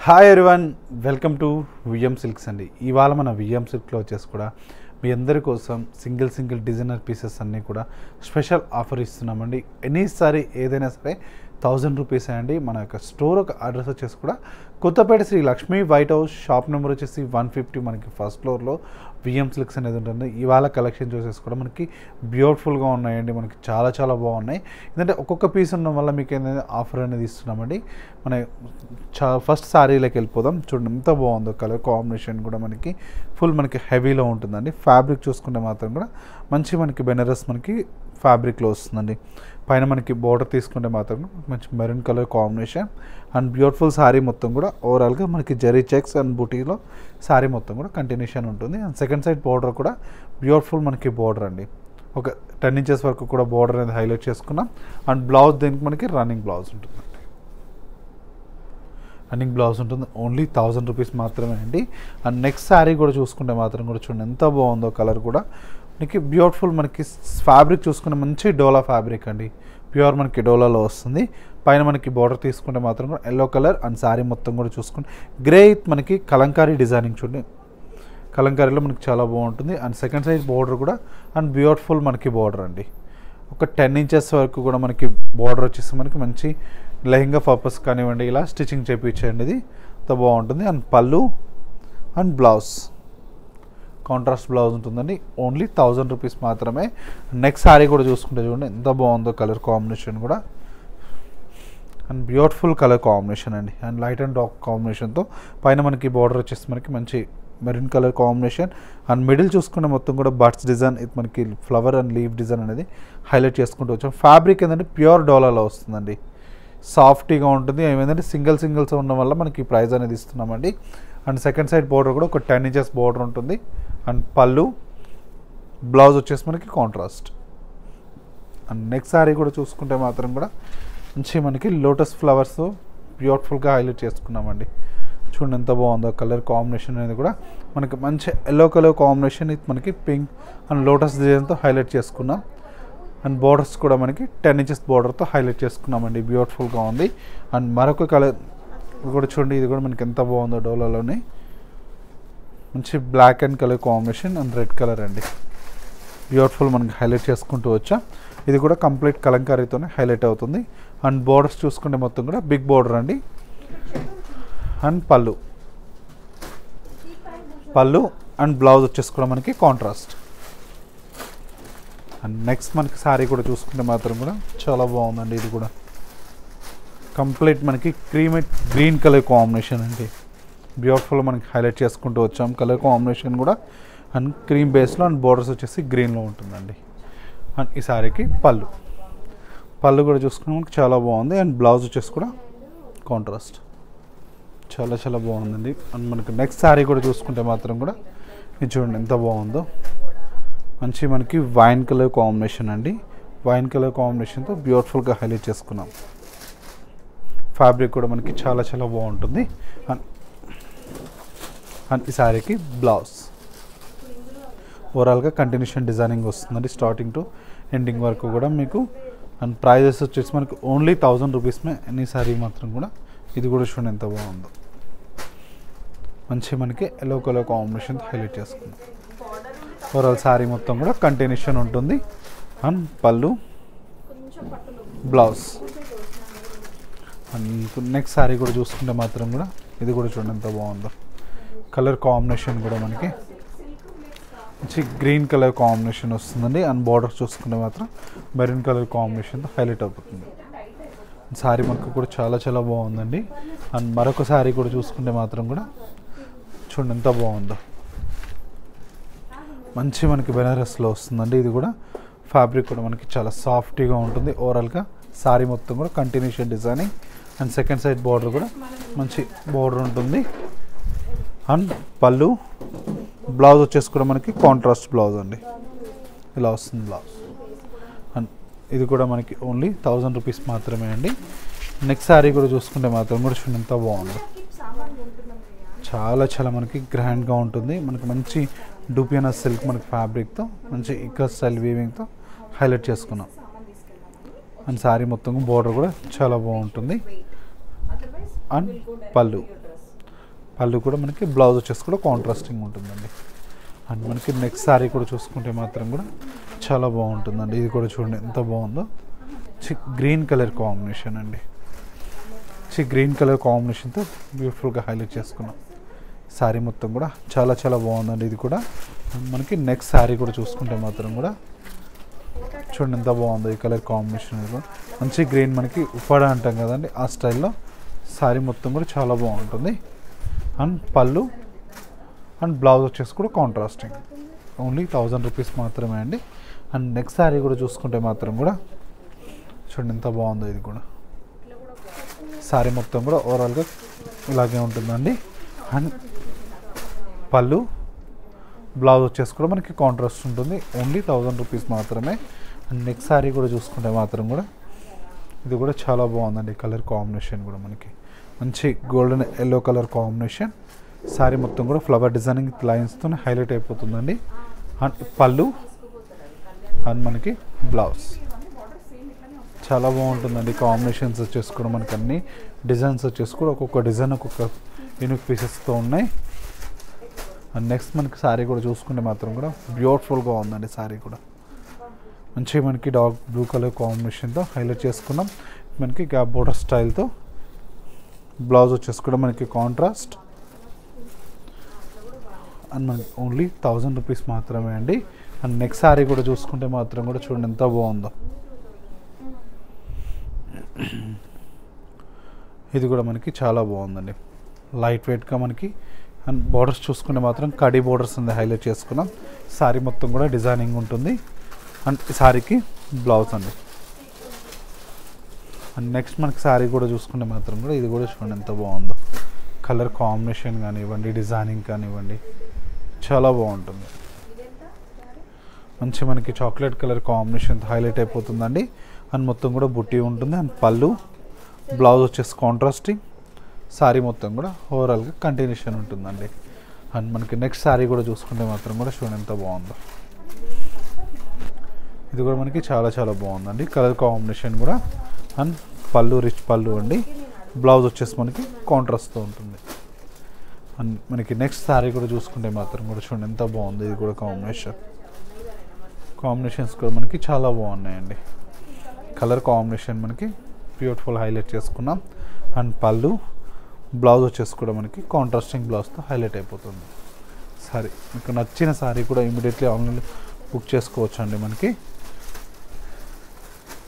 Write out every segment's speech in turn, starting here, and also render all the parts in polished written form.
Hi everyone, welcome to VM Silks అండి. ఇవాళ మన విఎం సిల్క్లో వచ్చేసి కూడా మీ అందరి కోసం సింగిల్ డిజైనర్ పీసెస్ అన్నీ కూడా స్పెషల్ ఆఫర్ ఇస్తున్నామండి. ఎనీసారి ఏదైనా సరే 1000 రూపీస్ అండి. మన యొక్క స్టోర్ ఒక అడ్రస్ వచ్చేసి కూడా కొత్తపేట శ్రీ లక్ష్మీ వైట్ హౌస్, షాప్ నెంబర్ వచ్చేసి 150, మనకి ఫస్ట్ ఫ్లోర్లో విఎం సిల్క్స్ అనేది ఉంటుంది. ఇవాళ కలెక్షన్ చూసేసి కూడా మనకి బ్యూటిఫుల్గా ఉన్నాయండి. మనకి చాలా బాగున్నాయి. ఎందుకంటే ఒక్కొక్క పీస్ ఉండడం వల్ల మీకు ఏంటంటే ఆఫర్ అనేది ఇస్తున్నామండి. మన ఫస్ట్ శారీలోకి వెళ్ళిపోదాం. చూడండి ఎంత బాగుందో, కలర్ కాంబినేషన్ కూడా మనకి ఫుల్ మనకి హెవీలో ఉంటుందండి. ఫ్యాబ్రిక్ చూసుకుంటే మాత్రం కూడా మంచి మనకి బెనారస్ మనకి ఫ్యాబ్రిక్లో వస్తుందండి. పైన మనకి బోర్డర్ తీసుకుంటే మాత్రం మంచి maroon colour combination and beautiful sari మొత్తం కూడా ఓవరాల్గా మనకి జరీ చెక్స్ అండ్ బూటీలో శారీ మొత్తం కూడా కంటిన్యూషన్ ఉంటుంది. అండ్ సెకండ్ సైడ్ బోర్డర్ కూడా బ్యూటిఫుల్ మనకి బోర్డర్ అండి. ఒక 10 ఇంచెస్ వరకు కూడా బోర్డర్ అనేది హైలైట్ చేసుకున్నాం. అండ్ బ్లౌజ్ దీనికి మనకి రన్నింగ్ బ్లౌజ్ ఉంటుంది. రన్నింగ్ బ్లౌజ్ ఉంటుంది. ఓన్లీ 1000 రూపీస్ మాత్రమే అండి. అండ్ నెక్స్ట్ శారీ కూడా చూసుకుంటే మాత్రం కూడా చూడండి ఎంత బాగుందో. కలర్ కూడా మనకి బ్యూటిఫుల్ మనకి ఫ్యాబ్రిక్ చూసుకుంటే మంచి డోలా ఫ్యాబ్రిక్ అండి. ప్యూర్ మనకి డోలాలో వస్తుంది. పైన మనకి బార్డర్ తీసుకుంటే మాత్రం కూడా ఎల్లో కలర్ అండ్ శారీ మొత్తం కూడా చూసుకుంటే గ్రే మనకి కలంకారీ డిజైనింగ్ చూడండి. కలంకారీలో మనకి చాలా బాగుంటుంది. అండ్ సెకండ్ సైజ్ బార్డర్ కూడా అండ్ బ్యూటిఫుల్ మనకి బార్డర్ అండి. ఒక 10 ఇంచెస్ వరకు కూడా మనకి బార్డర్ వచ్చేసి మనకి మంచి లెహంగా పర్పస్ కానివ్వండి, ఇలా స్టిచ్చింగ్ చేయించండి. ఇది అంత బాగుంటుంది. అండ్ పళ్ళు అండ్ బ్లౌజ్ కాంట్రాస్ట్ బ్లౌజ్ ఉంటుందండి. ఓన్లీ 1000 రూపీస్ మాత్రమే. నెక్స్ట్ శారీ కూడా చూసుకుంటే చూడండి ఎంత బాగుందో. కలర్ కాంబినేషన్ కూడా అండ్ బ్యూటిఫుల్ కలర్ కాంబినేషన్ అండి. అండ్ లైట్ అండ్ డార్క్ కాంబినేషన్తో పైన మనకి బార్డర్ వచ్చేసి మనకి మంచి maroon colour combination and middle చూసుకుంటే మొత్తం కూడా బర్డ్స్ డిజైన్, ఇది మనకి ఫ్లవర్ అండ్ లీవ్ డిజైన్ అనేది హైలైట్ చేసుకుంటూ వచ్చాం. ఫ్యాబ్రిక్ ఏంటంటే ప్యూర్ డోలాలో వస్తుందండి. సాఫ్టీగా ఉంటుంది. ఏమైందంటే సింగిల్స్ ఉండడం వల్ల మనకి ప్రైస్ అనేది ఇస్తున్నామండి. అండ్ సెకండ్ సైడ్ బార్డర్ కూడా ఒక 10 ఇంచెస్ బార్డర్ ఉంటుంది. అండ్ పళ్ళు బ్లౌజ్ వచ్చేసి మనకి కాంట్రాస్ట్. అండ్ నెక్స్ట్ శారీ కూడా చూసుకుంటే మాత్రం కూడా మంచి మనకి లోటస్ ఫ్లవర్స్ బ్యూటిఫుల్గా హైలైట్ చేసుకున్నామండి. చూడండి ఎంత బాగుందో. కలర్ కాంబినేషన్ అనేది కూడా మనకి మంచి ఎల్లో కలర్ కాంబినేషన్, ఇది మనకి పింక్ అండ్ లోటస్ డిజైన్తో హైలైట్ చేసుకున్నాం. అండ్ బార్డర్స్ కూడా మనకి 10 ఇంచెస్ బార్డర్తో హైలైట్ చేసుకున్నామండి. బ్యూటిఫుల్గా ఉంది. అండ్ మరొక కలర్ కూడా చూడండి, ఇది కూడా మనకి ఎంత బాగుందో. డోలాలోనే మంచి black and colour combination and red colour అండి. బ్యూటిఫుల్ మనకి హైలైట్ చేసుకుంటూ వచ్చా. ఇది కూడా కంప్లీట్ కలంకారీతోనే హైలైట్ అవుతుంది. అండ్ బార్డర్స్ చూసుకుంటే మొత్తం కూడా బిగ్ బార్డర్ అండి. అండ్ పళ్ళు అండ్ బ్లౌజ్ వచ్చేసి కూడా మనకి కాంట్రాస్ట్. అండ్ నెక్స్ట్ మనకి శారీ కూడా చూసుకుంటే మాత్రం కూడా చాలా బాగుందండి. ఇది కూడా కంప్లీట్ మనకి గ్రీన్ కలర్ కాంబినేషన్ అండి. బ్యూటిఫుల్ మనకి హైలైట్ చేసుకుంటూ వచ్చాం. కలర్ కాంబినేషన్ కూడా అండ్ క్రీమ్ బేస్లో అండ్ బార్డర్స్ వచ్చేసి గ్రీన్లో ఉంటుందండి. అండ్ ఈ శారీకి పళ్ళు కూడా చూసుకుని మనకి చాలా బాగుంది. అండ్ బ్లౌజ్ వచ్చేసి కూడా కాంట్రాస్ట్. చాలా బాగుందండి. అండ్ మనకి నెక్స్ట్ శారీ కూడా చూసుకుంటే మాత్రం కూడా ఇది చూడండి ఎంత బాగుందో. మంచి మనకి వైన్ కలర్ కాంబినేషన్ అండి. వైన్ కలర్ కాంబినేషన్తో బ్యూటిఫుల్గా హైలైట్ చేసుకున్నాం. ఫ్యాబ్రిక్ కూడా మనకి చాలా బాగుంటుంది. అండ్ ఈ శారీకి బ్లౌజ్ ఓవరాల్గా కంటిన్యూషన్ డిజైనింగ్ వస్తుందండి. స్టార్టింగ్ టు ఎండింగ్ వరకు కూడా మీకు. అండ్ ప్రైజెస్ వచ్చేసి మనకి ఓన్లీ 1000 రూపీస్మే ఎన్ని శారీ మాత్రం కూడా. ఇది కూడా చూడండి ఎంత బాగుందో. మంచి మనకి ఎల్లో కలర్ కాంబినేషన్ హైలైట్ చేసుకుందాం. ఓవరాల్ శారీ మొత్తం కూడా కంటిన్యూషన్ ఉంటుంది. అండ్ పళ్ళు బ్లౌజ్. అండ్ నెక్స్ట్ శారీ కూడా చూసుకుంటే మాత్రం కూడా ఇది కూడా చూడండి ఎంత బాగుందో. కలర్ కాంబినేషన్ కూడా మనకి మంచి గ్రీన్ కలర్ కాంబినేషన్ వస్తుందండి. అండ్ బార్డర్ చూసుకుంటే మాత్రం మెరూన్ కలర్ కాంబినేషన్తో హైలైట్ అవుతుంది. శారీ మనకు కూడా చాలా బాగుందండి. అండ్ మరొక శారీ కూడా చూసుకుంటే మాత్రం కూడా చూడండి ఎంత బాగుందో. మంచి మనకి బెనారస్లో వస్తుందండి. ఇది కూడా ఫ్యాబ్రిక్ కూడా మనకి చాలా సాఫ్ట్గా ఉంటుంది. ఓవరాల్గా శారీ మొత్తం కూడా continuation designing. And second side border కూడా మంచి బార్డర్ ఉంటుంది. అండ్ పళ్ళు బ్లౌజ్ వచ్చేసి కూడా మనకి కాంట్రాస్ట్ బ్లౌజ్ అండి. ఇలా వస్తుంది బ్లౌజ్. అండ్ ఇది కూడా మనకి ఓన్లీ 1000 రూపీస్ మాత్రమే అండి. నెక్స్ట్ శారీ కూడా చూసుకుంటే మాత్రం కూడా చూడండి ఎంత బాగుందో. చాలా మనకి గ్రాండ్గా ఉంటుంది. మనకి మంచి డూపియానా సిల్క్ మనకి ఫ్యాబ్రిక్తో మంచి ఇక్కర్ స్టైల్ వీవింగ్తో హైలైట్ చేసుకున్నాం. అండ్ శారీ మొత్తం బార్డర్ కూడా చాలా బాగుంటుంది. అండ్ పళ్ళు పళ్ళు కూడా మనకి బ్లౌజ్ వచ్చేసి కూడా కాంట్రాస్టింగ్ ఉంటుందండి. అండ్ మనకి నెక్స్ట్ శారీ కూడా చూసుకుంటే మాత్రం కూడా చాలా బాగుంటుందండి. ఇది కూడా చూడండి ఎంత బాగుందో, గ్రీన్ కలర్ కాంబినేషన్ అండి. గ్రీన్ కలర్ కాంబినేషన్తో బ్యూటిఫుల్గా హైలైట్ చేసుకున్నాం. శారీ మొత్తం కూడా చాలా చాలా బాగుందండి. ఇది కూడా మనకి నెక్స్ట్ శారీ కూడా చూసుకుంటే మాత్రం కూడా చూడండి ఎంత బాగుందో ఈ కలర్ కాంబినేషన్. మంచి గ్రీన్ మనకి ఉప్పాడ అంటాం కదండి, ఆ స్టైల్లో శారీ మొత్తం కూడా చాలా బాగుంటుంది. అండ్ పళ్ళు అండ్ బ్లౌజ్ వచ్చేసి కూడా కాంట్రాస్టింగ్. ఓన్లీ 1000 రూపీస్ మాత్రమే అండి. అండ్ నెక్స్ట్ శారీ కూడా చూసుకుంటే మాత్రం కూడా చూడండి ఎంత బాగుందో. ఇది కూడా శారీ మొత్తం కూడా ఓవరాల్గా ఇలాగే ఉంటుందండి. అండ్ పళ్ళు బ్లౌజ్ వచ్చేసి కూడా మనకి కాంట్రాస్ట్ ఉంటుంది. ఓన్లీ 1000 రూపీస్ మాత్రమే. అండ్ నెక్స్ట్ శారీ కూడా చూసుకుంటే మాత్రం కూడా ఇది కూడా చాలా బాగుందండి. కలర్ కాంబినేషన్ కూడా మనకి మంచి golden yellow colour combination. Sari మొత్తం కూడా ఫ్లవర్ డిజైనింగ్ లైన్స్తో హైలైట్ అయిపోతుందండి. అండ్ పళ్ళు అండ్ మనకి బ్లౌజ్ చాలా బాగుంటుందండి. కాంబినేషన్స్ వచ్చేసి కూడా మనకి అన్ని డిజైన్స్ వచ్చేసి కూడా ఒక్కొక్క డిజైన్ ఒక్కొక్క యూనిక్ పీసెస్తో ఉన్నాయి. అండ్ నెక్స్ట్ మనకి శారీ కూడా చూసుకుంటే మాత్రం కూడా బ్యూటిఫుల్గా ఉందండి. శారీ కూడా మంచిగా మనకి డార్క్ బ్లూ కలర్ కాంబినేషన్తో హైలైట్ చేసుకున్నాం. మనకి గ్యాప్ బోర్డర్ స్టైల్తో బ్లౌజ్ వచ్చేసి కూడా మనకి కాంట్రాస్ట్. అండ్ మనకి ఓన్లీ 1000 రూపీస్ మాత్రమే అండి. అండ్ నెక్స్ట్ శారీ కూడా చూసుకుంటే మాత్రం కూడా చూడండి ఎంత బాగుందో. ఇది కూడా మనకి చాలా బాగుందండి. లైట్ వెయిట్గా మనకి అండ్ బోర్డర్స్ చూసుకుంటే మాత్రం కడీ బోర్డర్స్ ఉంది హైలైట్ చేసుకున్నాం. శారీ మొత్తం కూడా డిజైనింగ్ ఉంటుంది. అండ్ ఈ శారీకి బ్లౌజ్ అండి. అండ్ నెక్స్ట్ మనకి శారీ కూడా చూసుకుంటే మాత్రం కూడా ఇది కూడా చూడండి ఎంత బాగుందో. కలర్ కాంబినేషన్ కానివ్వండి, డిజైనింగ్ కానివ్వండి చాలా బాగుంటుంది. మంచి మనకి చాక్లెట్ కలర్ కాంబినేషన్ హైలైట్ అయిపోతుందండి. అండ్ మొత్తం కూడా బుట్టి ఉంటుంది. అండ్ పళ్ళు బ్లౌజ్ వచ్చేసి కాంట్రాస్టింగ్. శారీ మొత్తం కూడా ఓవరాల్గా కంటిన్యూషన్ ఉంటుందండి. అండ్ మనకి నెక్స్ట్ శారీ కూడా చూసుకుంటే మాత్రం కూడా చూడండి ఎంత బాగుందో. ఇది కూడా మనకి చాలా చాలా బాగుందండి. కలర్ కాంబినేషన్ కూడా. అండ్ పళ్ళు రిచ్ పళ్ళు అండి. బ్లౌజ్ వచ్చేసి మనకి కాంట్రాస్ట్తో ఉంటుంది. అండ్ మనకి నెక్స్ట్ శారీ కూడా చూసుకుంటే మాత్రం కూడా చూడండి ఎంత బాగుంది. ఇది కూడా కాంబినేషన్స్ కూడా మనకి చాలా బాగున్నాయండి. కలర్ కాంబినేషన్ మనకి బ్యూటిఫుల్ హైలైట్ చేసుకున్నాం. అండ్ పళ్ళు బ్లౌజ్ వచ్చేసి కూడా మనకి కాంట్రాస్టింగ్ బ్లౌజ్తో హైలైట్ అయిపోతుంది. సారీ మీకు నచ్చిన శారీ కూడా ఇమీడియట్లీ ఆన్లైన్లో బుక్ చేసుకోవచ్చు అండి. మనకి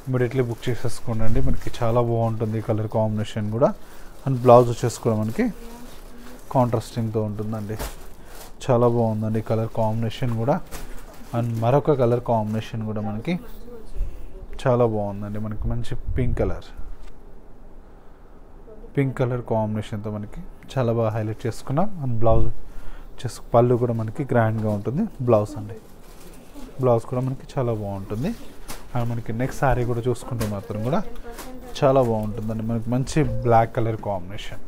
ఇమీడియట్లీ బుక్ చేసేసుకోండి. మనకి చాలా బాగుంటుంది కలర్ కాంబినేషన్ కూడా. అండ్ బ్లౌజ్ వచ్చేసి కూడా మనకి కాంట్రాస్టింగ్తో ఉంటుందండి. చాలా బాగుందండి కలర్ కాంబినేషన్ కూడా. అండ్ మరొక కలర్ కాంబినేషన్ కూడా మనకి చాలా బాగుందండి. మనకి మంచి పింక్ కలర్ కాంబినేషన్తో మనకి చాలా బాగా హైలైట్ చేసుకున్నాం. అండ్ బ్లౌజ్ పళ్ళు కూడా మనకి గ్రాండ్గా ఉంటుంది. బ్లౌజ్ అండి. బ్లౌజ్ కూడా మనకి చాలా బాగుంటుంది. అండ్ మనకి నెక్స్ట్ శారీ కూడా చూసుకుంటే మాత్రం కూడా చాలా బాగుంటుందండి. మనకి మంచి black colour combination,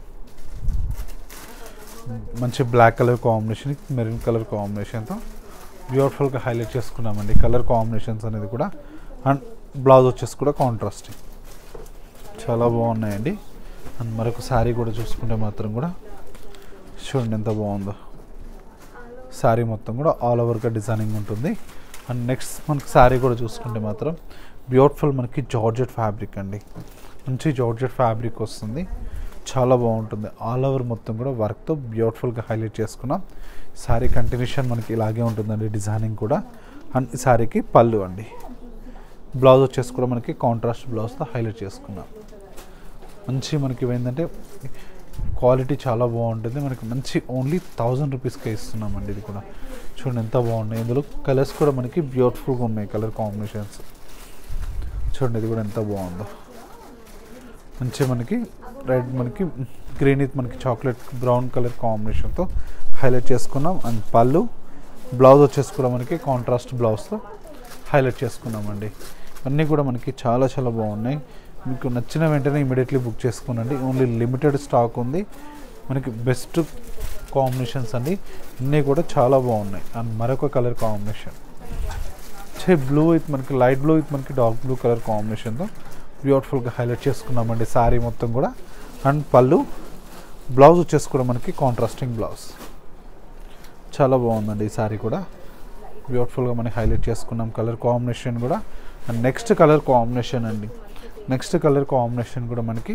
maroon colour కాంబినేషన్తో బ్యూటిఫుల్గా హైలైట్ చేసుకున్నామండి. కలర్ కాంబినేషన్స్ అనేది కూడా. అండ్ బ్లౌజ్ వచ్చేసి కూడా కాంట్రాస్టింగ్ చాలా బాగున్నాయండి. అండ్ మరొక శారీ కూడా చూసుకుంటే మాత్రం కూడా చూడండి ఎంత బాగుందో. శారీ మొత్తం కూడా ఆల్ ఓవర్గా డిజైనింగ్ ఉంటుంది. అండ్ నెక్స్ట్ మనకి శారీ కూడా చూసుకుంటే మాత్రం బ్యూటిఫుల్ మనకి జార్జెట్ ఫ్యాబ్రిక్ అండి. మంచి జార్జెట్ ఫ్యాబ్రిక్ వస్తుంది. చాలా బాగుంటుంది. ఆల్ ఓవర్ మొత్తం కూడా వర్క్తో బ్యూటిఫుల్గా హైలైట్ చేసుకున్నాం. శారీ కంటిన్యూషన్ మనకి ఇలాగే ఉంటుందండి, డిజైనింగ్ కూడా. అండ్ ఈ శారీకి పళ్ళు అండి. బ్లౌజ్ వచ్చేసి కూడా మనకి కాంట్రాస్ట్ బ్లౌజ్తో హైలైట్ చేసుకున్నాం. మంచి మనకి ఏంటంటే క్వాలిటీ చాలా బాగుంటుంది. మనకి మంచి ఓన్లీ 1000 రూపీస్కే ఇస్తున్నామండి. ఇది కూడా చూడండి ఎంత బాగున్నాయి. ఇందులో కలర్స్ కూడా మనకి బ్యూటిఫుల్గా ఉన్నాయి. కలర్ కాంబినేషన్స్ చూడండి. ఇది కూడా ఎంత బాగుందో. మంచి మనకి రెడ్, మనకి గ్రీన్ విత్ మనకి చాక్లెట్ బ్రౌన్ కలర్ కాంబినేషన్తో హైలైట్ చేసుకున్నాం. అండ్ పళ్ళు బ్లౌజ్ వచ్చేసి కూడా మనకి కాంట్రాస్ట్ బ్లౌజ్తో హైలైట్ చేసుకున్నామండి. అన్నీ కూడా మనకి చాలా చాలా బాగున్నాయి. మీకు నచ్చిన వెంటనే ఇమీడియట్లీ బుక్ చేసుకోనండి. ఓన్లీ లిమిటెడ్ స్టాక్ ఉంది. మనకి బెస్ట్ కాంబినేషన్స్ అండి. అన్నీ కూడా చాలా బాగున్నాయి. అండ్ మరొక కలర్ కాంబినేషన్ బ్లూ విత్ మనకి లైట్ బ్లూ విత్ మనకి డార్క్ బ్లూ కలర్ కాంబినేషన్తో బ్యూటిఫుల్గా హైలైట్ చేసుకున్నామండి శారీ మొత్తం కూడా. అండ్ పళ్ళు బ్లౌజ్ వచ్చేసి కూడా మనకి కాంట్రాస్టింగ్ బ్లౌజ్. చాలా బాగుందండి ఈ సారీ కూడా, బ్యూటిఫుల్గా మనకి హైలైట్ చేసుకున్నాం కలర్ కాంబినేషన్ కూడా. అండ్ నెక్స్ట్ కలర్ కాంబినేషన్ అండి, నెక్స్ట్ కలర్ కాంబినేషన్ కూడా మనకి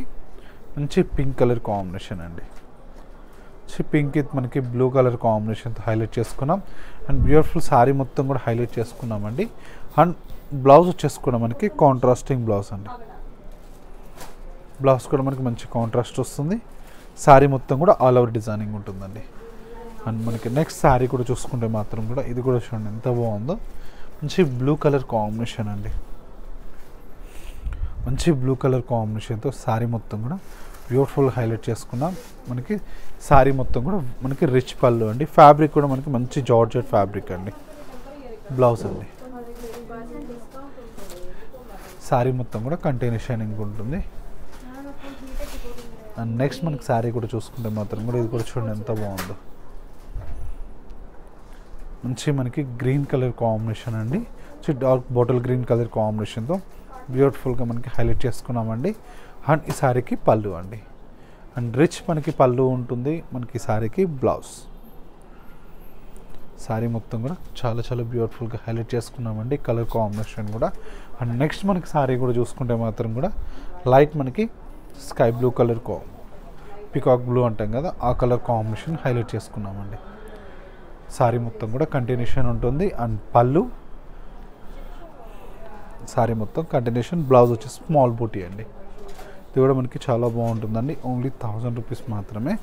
మంచి పింక్ కలర్ కాంబినేషన్ అండి. పింక్ విత్ మనకి బ్లూ కలర్ కాంబినేషన్తో హైలైట్ చేసుకున్నాం. అండ్ బ్యూటిఫుల్ సారీ మొత్తం కూడా హైలైట్ చేసుకున్నామండి. అండ్ బ్లౌజ్ వచ్చేసి కూడా మనకి కాంట్రాస్టింగ్ బ్లౌజ్ అండి. బ్లౌజ్ కూడా మనకి మంచి కాంట్రాస్ట్ వస్తుంది. సారీ మొత్తం కూడా ఆల్ ఓవర్ డిజైనింగ్ ఉంటుందండి. అండ్ మనకి నెక్స్ట్ సారీ కూడా చూసుకుంటే మాత్రం కూడా ఇది కూడా చూడండి ఎంత బాగుందో, మంచి బ్లూ కలర్ కాంబినేషన్ అండి. మంచి బ్లూ కలర్ కాంబినేషన్తో సారీ మొత్తం కూడా బ్యూటిఫుల్ హైలైట్ చేసుకున్నాం. మనకి సారీ మొత్తం కూడా మనకి రిచ్ పళ్ళు అండి. ఫ్యాబ్రిక్ కూడా మనకి మంచి జార్జెట్ ఫ్యాబ్రిక్ అండి. బ్లౌజ్ అండి, సారీ మొత్తం కూడా కంటిన్యూషనింగ్ ఉంటుంది. అండ్ నెక్స్ట్ మనకి సారీ కూడా చూసుకుంటే మాత్రం కూడా ఇది కూడా చూడండి ఎంత బాగుందో, మంచి మనకి గ్రీన్ కలర్ కాంబినేషన్ అండి. డార్క్ బాటిల్ గ్రీన్ కలర్ కాంబినేషన్తో బ్యూటిఫుల్గా మనకి హైలైట్ చేసుకున్నామండి. అండ్ ఈ సారీకి పళ్ళు అండి. అండ్ రిచ్ మనకి పళ్ళు ఉంటుంది. మనకి సారీకి బ్లౌజ్. సారీ మొత్తం కూడా చాలా చాలా బ్యూటిఫుల్గా హైలైట్ చేసుకున్నామండి కలర్ కాంబినేషన్ కూడా. అండ్ నెక్స్ట్ మనకి సారీ కూడా చూసుకుంటే మాత్రం కూడా లైట్ మనకి sky blue colour peacock blue అంటాం కదా, ఆ కలర్ కాంబినేషన్ హైలైట్ చేసుకున్నామండి. సారీ మొత్తం కూడా కంటిన్యూషన్ ఉంటుంది. అండ్ పళ్ళు, సారీ మొత్తం కంటిన్యూషన్. బ్లౌజ్ వచ్చి స్మాల్ బూటీ అండి. ఇది కూడా మనకి చాలా బాగుంటుందండి. ఓన్లీ 1000 రూపీస్ మాత్రమే.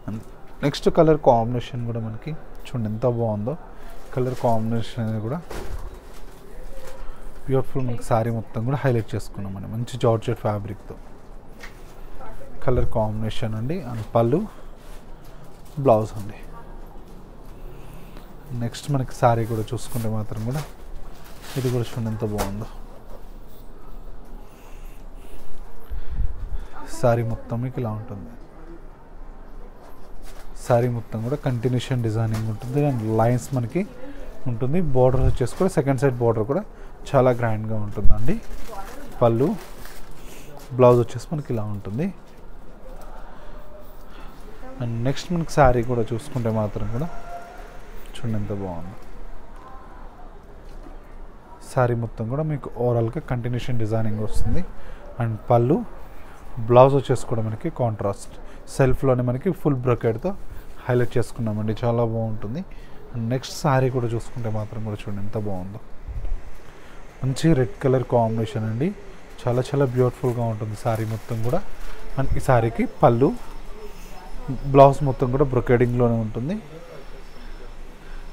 అండ్ నెక్స్ట్ కలర్ కాంబినేషన్ కూడా మనకి చూడండి ఎంత బాగుందో, కలర్ కాంబినేషన్ అనేది కూడా బ్యూటిఫుల్. మనకి సారీ మొత్తం కూడా హైలైట్ చేసుకున్నామండి మంచి జార్జెట్ ఫ్యాబ్రిక్తో. కలర్ కాంబినేషన్ అండి. అండ్ పళ్ళు, బ్లౌజ్ అండి. నెక్స్ట్ మనకి సారీ కూడా చూసుకుంటే మాత్రం కూడా ఇది కూడా చూడండి ఎంత బాగుందో. సారీ మొత్తం మీకు ఇలా ఉంటుంది. సారీ మొత్తం కూడా కంటిన్యూషన్ డిజైనింగ్ ఉంటుంది. అండ్ లైన్స్ మనకి ఉంటుంది. బార్డర్ వచ్చేసి కూడా సెకండ్ సైడ్ బార్డర్ కూడా చాలా గ్రాండ్గా ఉంటుందండి. పళ్ళు, బ్లౌజ్ వచ్చేసి మనకి ఇలా ఉంటుంది. అండ్ నెక్స్ట్ మనకి సారీ కూడా చూసుకుంటే మాత్రం కూడా చూడండి ఎంత బాగుంది. సారీ మొత్తం కూడా మీకు ఓవరాల్గా కంటిన్యూషన్ డిజైనింగ్ వస్తుంది. అండ్ పళ్ళు, బ్లౌజ్ వచ్చేసి కూడా మనకి కాంట్రాస్ట్ సెల్ఫ్లోనే మనకి ఫుల్ బ్రొకెట్తో హైలైట్ చేసుకున్నామండి. చాలా బాగుంటుంది. అండ్ నెక్స్ట్ సారీ కూడా చూసుకుంటే మాత్రం కూడా చూడండి ఎంత బాగుందో, మంచి రెడ్ కలర్ కాంబినేషన్ అండి. చాలా చాలా బ్యూటిఫుల్గా ఉంటుంది సారీ మొత్తం కూడా. అండ్ ఈ సారీకి పళ్ళు, బ్లౌజ్ మొత్తం కూడా బ్రొకెడింగ్లోనే ఉంటుంది.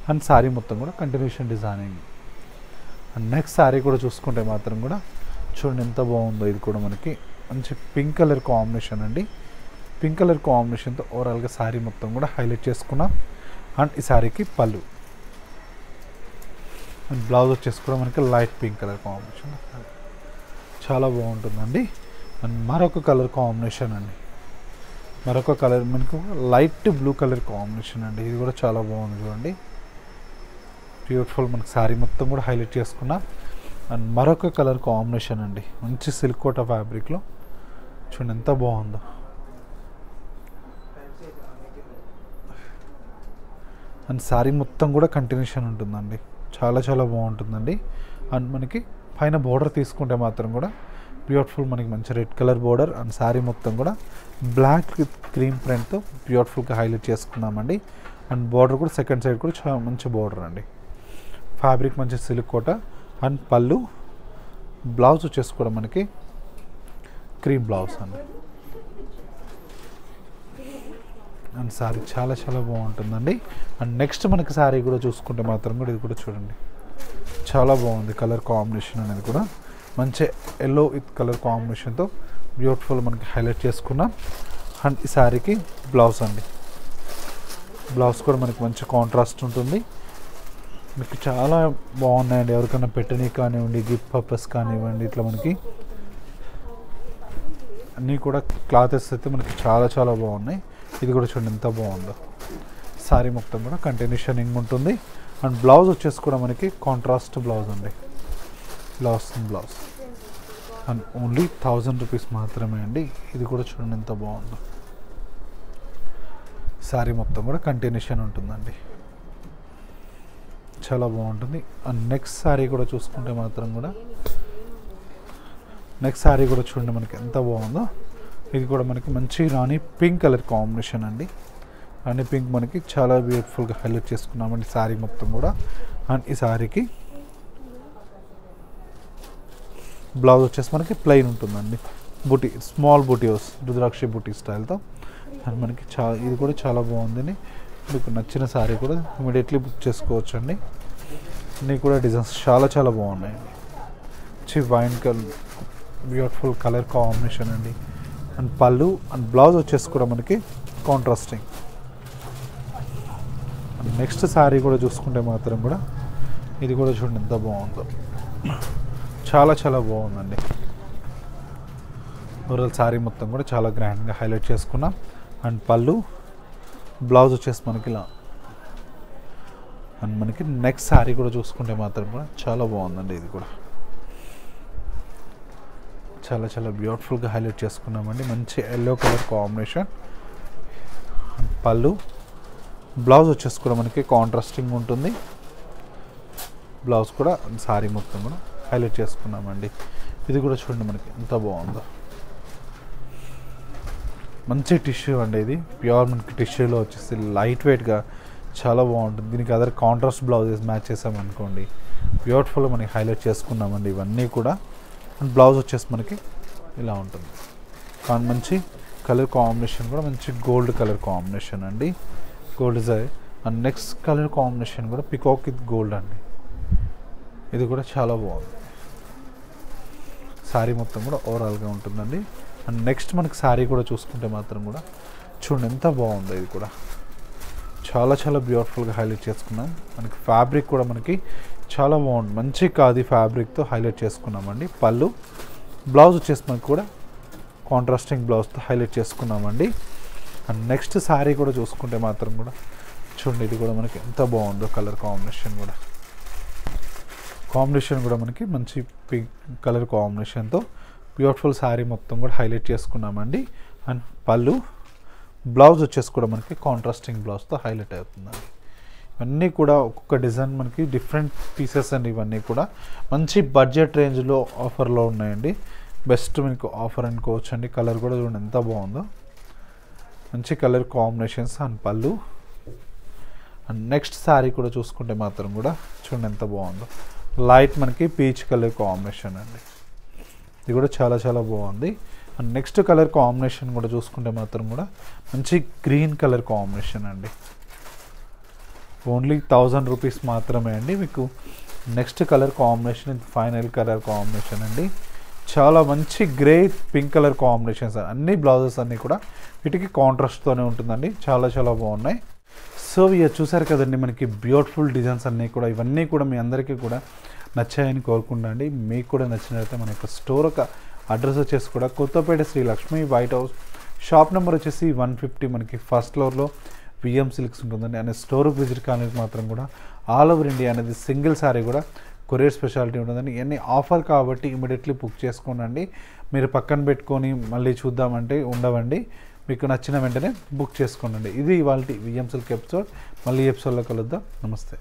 అండ్ సారీ మొత్తం కూడా continuation designing. And next sorry కూడా చూసుకుంటే మాత్రం కూడా చూడండి ఎంత బాగుందో. ఇది కూడా మనకి మంచి పింక్ కలర్ కాంబినేషన్ అండి. పింక్ కలర్ కాంబినేషన్తో ఓవరాల్గా సారీ మొత్తం కూడా హైలైట్ చేసుకున్నాం. అండ్ ఈ సారీకి పళ్ళు, అండ్ బ్లౌజ్ వచ్చేసి కూడా మనకి లైట్ పింక్ కలర్ కాంబినేషన్ చాలా బాగుంటుందండి. అండ్ మరొక కలర్ కాంబినేషన్ అండి, మరొక కలర్ మనకు లైట్ బ్లూ కలర్ కాంబినేషన్ అండి. ఇది కూడా చాలా బాగుంది చూడండి, బ్యూటిఫుల్. మనకి సారీ మొత్తం కూడా హైలైట్ చేసుకున్నాం. అండ్ మరొక కలర్ కాంబినేషన్ అండి, మంచి సిల్క్ కోటా ఫ్యాబ్రిక్లో చూడండి ఎంత బాగుందో. అండ్ సారీ మొత్తం కూడా కంటిన్యూషన్ ఉంటుందండి. చాలా చాలా బాగుంటుందండి. అండ్ మనకి పైన బోర్డర్ తీసుకుంటే మాత్రం కూడా బ్యూటిఫుల్ మనకి మంచి red colour border. And sorry మొత్తం కూడా బ్లాక్ విత్ క్రీమ్ ప్రింట్తో బ్యూటిఫుల్గా హైలైట్ చేసుకున్నామండి. అండ్ బార్డర్ కూడా సెకండ్ సైడ్ కూడా చాలా మంచి బార్డర్ అండి. ఫ్యాబ్రిక్ మంచి సిల్క్ కోట. అండ్ పళ్ళు, బ్లౌజ్ వచ్చేసి కూడా మనకి క్రీమ్ బ్లౌజ్ అండి. అండ్ సారీ చాలా చాలా బాగుంటుందండి. అండ్ నెక్స్ట్ మనకి సారీ కూడా చూసుకుంటే మాత్రం కూడా ఇది కూడా చూడండి చాలా బాగుంది. కలర్ కాంబినేషన్ అనేది కూడా మంచి ఎల్లో విత్ కలర్ కాంబినేషన్తో బ్యూటిఫుల్ మనకి హైలైట్ చేసుకున్నాం. అండ్ ఈ సారీకి బ్లౌజ్ అండి. బ్లౌజ్ కూడా మనకి మంచి కాంట్రాస్ట్ ఉంటుంది. మీకు చాలా బాగున్నాయండి. ఎవరికైనా పెట్టని కానివ్వండి, గిఫ్ట్ పర్పస్ కానివ్వండి, ఇట్లా మనకి అన్నీ కూడా క్లాతెస్ అయితే మనకి చాలా చాలా బాగున్నాయి. ఇది కూడా చూడండి ఎంత బాగుందో. సారీ మొత్తం కూడా కంటిన్యూషనింగ్ ఉంటుంది. అండ్ బ్లౌజ్ వచ్చేసి కూడా మనకి కాంట్రాస్ట్ బ్లౌజ్ అండి. ఇలా వస్తుంది బ్లౌజ్. అండ్ ఓన్లీ 1000 రూపీస్ మాత్రమే అండి. ఇది కూడా చూడండి ఎంత బాగుందో. శారీ మొత్తం కూడా కంటిన్యూషన్ ఉంటుందండి, చాలా బాగుంటుంది. అండ్ నెక్స్ట్ శారీ కూడా చూసుకుంటే మాత్రం కూడా నెక్స్ట్ శారీ కూడా చూడండి మనకి ఎంత బాగుందో. ఇది కూడా మనకి మంచి రాణి పింక్ కలర్ కాంబినేషన్ అండి. రాణి పింక్ మనకి చాలా బ్యూటిఫుల్గా హైలైట్ చేసుకున్నామండి శారీ మొత్తం కూడా. అండ్ ఈ శారీకి బ్లౌజ్ వచ్చేసి మనకి ప్లెయిన్ ఉంటుందండి, బుటీ small buti Rudrakshi buti స్టైల్తో. And మనకి ఇది కూడా చాలా బాగుందని, మీకు నచ్చిన శారీ కూడా ఇమీడియట్లీ బుక్ చేసుకోవచ్చు అండి. అన్నీ కూడా డిజైన్స్ చాలా చాలా బాగున్నాయండి. మంచి wine colour beautiful colour combination అండి. అండ్ పళ్ళు అండ్ బ్లౌజ్ వచ్చేసి కూడా మనకి కాంట్రాస్టింగ్. అండ్ నెక్స్ట్ శారీ కూడా చూసుకుంటే మాత్రం కూడా ఇది కూడా చూడండి ఎంత బాగుందో, చాలా చాలా బాగుందండి. ఓవరాల్ శారీ మొత్తం కూడా చాలా గ్రాండ్గా హైలైట్ చేసుకున్నాం. అండ్ పళ్ళు బ్లౌజ్ వచ్చేసి మనకి ఇలా. అండ్ మనకి నెక్స్ట్ శారీ కూడా చూసుకుంటే మాత్రం కూడా చాలా బాగుందండి. ఇది కూడా చాలా చాలా బ్యూటిఫుల్గా హైలైట్ చేసుకున్నామండి. మంచి ఎల్లో కలర్ కాంబినేషన్. పళ్ళు బ్లౌజ్ వచ్చేసి కూడా మనకి కాంట్రాస్టింగ్ ఉంటుంది. బ్లౌజ్ కూడా శారీ మొత్తం కూడా హైలైట్ చేసుకున్నామండి. ఇది కూడా చూడండి మనకి ఎంత బాగుందో, మంచి టిష్యూ అండి. ఇది ప్యూర్ మనకి టిష్యూలో వచ్చేసి లైట్ వెయిట్గా చాలా బాగుంటుంది. దీనికి అదర్ కాంట్రాస్ట్ బ్లౌజెస్ మ్యాచ్ చేసామనుకోండి బ్యూటిఫుల్గా మనకి హైలైట్ చేసుకున్నామండి ఇవన్నీ కూడా. అండ్ బ్లౌజ్ వచ్చేసి మనకి ఇలా ఉంటుంది. కానీ మంచి కలర్ కాంబినేషన్ కూడా మంచి గోల్డ్ కలర్ కాంబినేషన్ అండి, gold design. And next colour combination కూడా పికాక్ విత్ గోల్డ్ అండి. ఇది కూడా చాలా బాగుంది. శారీ మొత్తం కూడా ఓవరాల్గా ఉంటుందండి. అండ్ నెక్స్ట్ మనకి శారీ కూడా చూసుకుంటే మాత్రం కూడా చూడండి ఎంత బాగుందో. ఇది కూడా చాలా చాలా బ్యూటిఫుల్గా హైలైట్ చేసుకున్నాం. మనకి ఫ్యాబ్రిక్ కూడా మనకి చాలా బాగుంది, మంచి ఖాదీ ఫ్యాబ్రిక్తో హైలైట్ చేసుకున్నామండి. పళ్ళు బ్లౌజ్ వచ్చేసి మనకి కూడా కాంట్రాస్టింగ్ బ్లౌజ్తో హైలైట్ చేసుకున్నామండి. అండ్ నెక్స్ట్ శారీ కూడా చూసుకుంటే మాత్రం కూడా చూడండి ఇది కూడా మనకి ఎంత బాగుందో. కలర్ కాంబినేషన్ కూడా మనకి మంచి పింక్ కలర్ కాంబినేషన్తో బ్యూటిఫుల్ శారీ మొత్తం కూడా హైలైట్ చేసుకున్నామండి. అండ్ పళ్ళు బ్లౌజ్ వచ్చేసి కూడా మనకి కాంట్రాస్టింగ్ బ్లౌజ్తో హైలైట్ అవుతుందండి. ఇవన్నీ కూడా ఒక్కొక్క డిజైన్ మనకి డిఫరెంట్ పీసెస్ అండి. ఇవన్నీ కూడా మంచి బడ్జెట్ రేంజ్లో ఆఫర్లో ఉన్నాయండి. బెస్ట్ మీకు ఆఫర్ అనుకోవచ్చు అండి. కలర్ కూడా చూడండి ఎంత బాగుందో, మంచి కలర్ కాంబినేషన్స్. అండ్ పళ్ళు అండ్ నెక్స్ట్ శారీ కూడా చూసుకుంటే మాత్రం కూడా చూడండి ఎంత బాగుందో. లైట్ మనకి పీచ్ కలర్ కాంబినేషన్ అండి. ఇది కూడా చాలా చాలా బాగుంది. అండ్ నెక్స్ట్ కలర్ కాంబినేషన్ కూడా చూసుకుంటే మాత్రం కూడా మంచి గ్రీన్ కలర్ కాంబినేషన్ అండి. ఓన్లీ 1000 రూపీస్ మాత్రమే అండి. మీకు next colour combination final colour combination అండి. చాలా మంచి గ్రే పింక్ కలర్ కాంబినేషన్స్. అన్ని బ్లౌజెస్ అన్నీ కూడా వీటికి కాంట్రాస్ట్తోనే ఉంటుందండి. చాలా చాలా బాగున్నాయి. సో ఇక చూసారు కదండి మనకి బ్యూటిఫుల్ డిజైన్స్ అన్నీ కూడా. ఇవన్నీ కూడా మీ అందరికీ కూడా నచ్చాయని కోరుకుంటా అండి. మీకు కూడా నచ్చినట్లయితే మన యొక్క స్టోర్ ఒక అడ్రస్ వచ్చేసి కూడా కొత్తపేట శ్రీ లక్ష్మీ వైట్ హౌస్, షాప్ నెంబర్ వచ్చేసి 150, మనకి ఫస్ట్ ఫ్లోర్లో విఎం సిల్క్స్ ఉంటుందండి. అనే స్టోర్కి విజిట్ కానీ మాత్రం కూడా ఆల్ ఓవర్ ఇండియా అనేది సింగిల్ సారీ కూడా కొరియర్ స్పెషాలిటీ ఉంటుందండి. ఇవన్నీ ఆఫర్ కాబట్టి ఇమీడియట్లీ బుక్ చేసుకోనండి. మీరు పక్కన పెట్టుకొని మళ్ళీ చూద్దామంటే ఉండవండి. మీకు నచ్చిన వెంటనే బుక్ చేసుకోండి. ఇది ఇవాళ విఎం సిల్క్ ఎపిసోడ్. మళ్ళీ ఎపిసోడ్లో కలుద్దాం. నమస్తే.